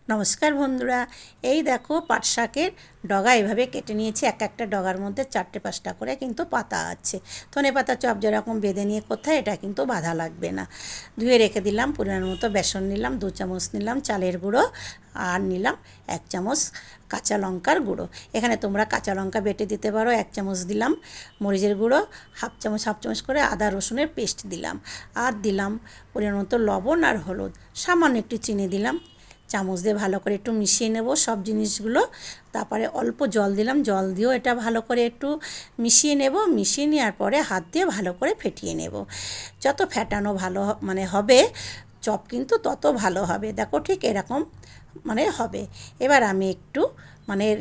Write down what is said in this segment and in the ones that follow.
নমস্কার বন্ধুরা, এই দেখো পাট শাকের ডগা এভাবে কেটে নিয়েছি। একটা ডগার মধ্যে 4-5টা করে কিন্তু পাতা আছে। ধনেপাতা চপ যেরকম বেঁধে নিয়ে কোথায়, এটা কিন্তু বাঁধা লাগবে না। ধুয়ে রেখে দিলাম। পরিমাণ মতো বেসন নিলাম, 2 চামচ নিলাম চালের গুঁড়ো, আর নিলাম 1 চামচ কাঁচা লঙ্কার গুঁড়ো। এখানে তোমরা কাঁচা লঙ্কা বেটে দিতে পারো। 1 চামচ দিলাম মরিচের গুঁড়ো, হাফ চামচ করে আদা রসুনের পেস্ট দিলাম, আর দিলাম পরিমাণ মতো লবণ আর হলুদ, সামান্য একটু চিনি দিলাম। চামচ দিয়ে ভালো করে একটু মিশিয়ে নেব সব জিনিসগুলো। তারপরে অল্প জল দিলাম, জল দিয়েও এটা ভালো করে একটু মিশিয়ে নেব। মিশিয়ে নেওয়ার পরে হাত দিয়ে ভালো করে ফেটিয়ে নেব। যত ফেটানো ভালো হবে চপ কিন্তু তত ভালো হবে। দেখো ঠিক এরকম হবে। এবার আমি একটু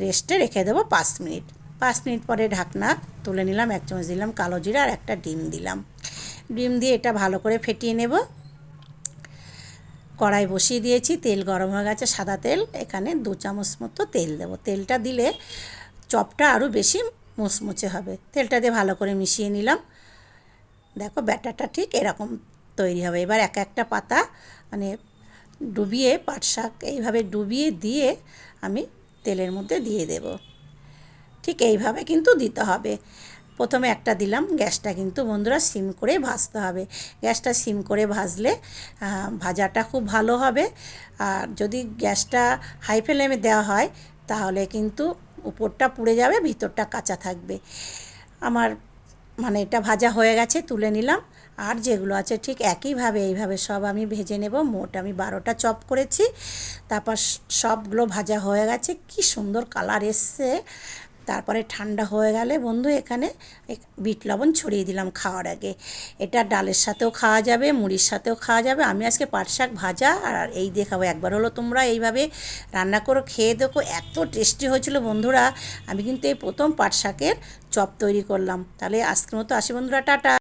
রেস্টে রেখে দেবো 5 মিনিট। 5 মিনিট পরে ঢাকনা তুলে নিলাম। 1 চামচ দিলাম কালো জিরা আর একটা ডিম দিলাম। ডিম দিয়ে এটা ভালো করে ফেটিয়ে নেব। কড়াই বসিয়ে দিয়েছি, তেল গরম হয়ে গেছে, সাদা তেল। এখানে 2 চামচ মতো তেল দেবো। তেলটা দিলে চপটা আরও বেশি মুচমুচে হবে। তেলটা দিয়ে ভালো করে মিশিয়ে নিলাম। দেখো ব্যাটারটা ঠিক এরকম তৈরি হবে। এবার একটা পাতা ডুবিয়ে, পাট শাক এইভাবে ডুবিয়ে দিয়ে আমি তেলের মধ্যে দিয়ে দেব। ঠিক এইভাবে কিন্তু দিতে হবে। প্রথমে একটা দিলাম। গ্যাসটা কিন্তু বন্ধুরা সিম করে ভাজতে হবে। গ্যাসটা সিম করে ভাজলে ভাজাটা খুব ভালো হবে। আর যদি গ্যাসটা হাই ফ্লেমে দেওয়া হয় তাহলে কিন্তু উপরটা পুড়ে যাবে, ভিতরটা কাঁচা থাকবে। আমার এটা ভাজা হয়ে গেছে, তুলে নিলাম। আর যেগুলো আছে ঠিক একইভাবে এইভাবে সব আমি ভেজে নেব। মোট আমি 12টা চপ করেছি। তারপর সবগুলো ভাজা হয়ে গেছে, কি সুন্দর কালার এসছে। তারপরে ঠান্ডা হয়ে গেলে বন্ধু এখানে বিট লবণ ছড়িয়ে দিলাম খাওয়ার আগে। এটা ডালের সাথেও খাওয়া যাবে, মুড়ির সাথেও খাওয়া যাবে। আমি আজকে পাট শাক ভাজা আর এই দিয়ে খাবো। একবার হলো তোমরা এইভাবে রান্না করে খেয়ে দেখো, এত টেস্টি হয়েছিল বন্ধুরা। আমি কিন্তু এই প্রথম পাট শাকের চপ তৈরি করলাম। তাহলে আজকের মতো আসি বন্ধুরা, টাটা।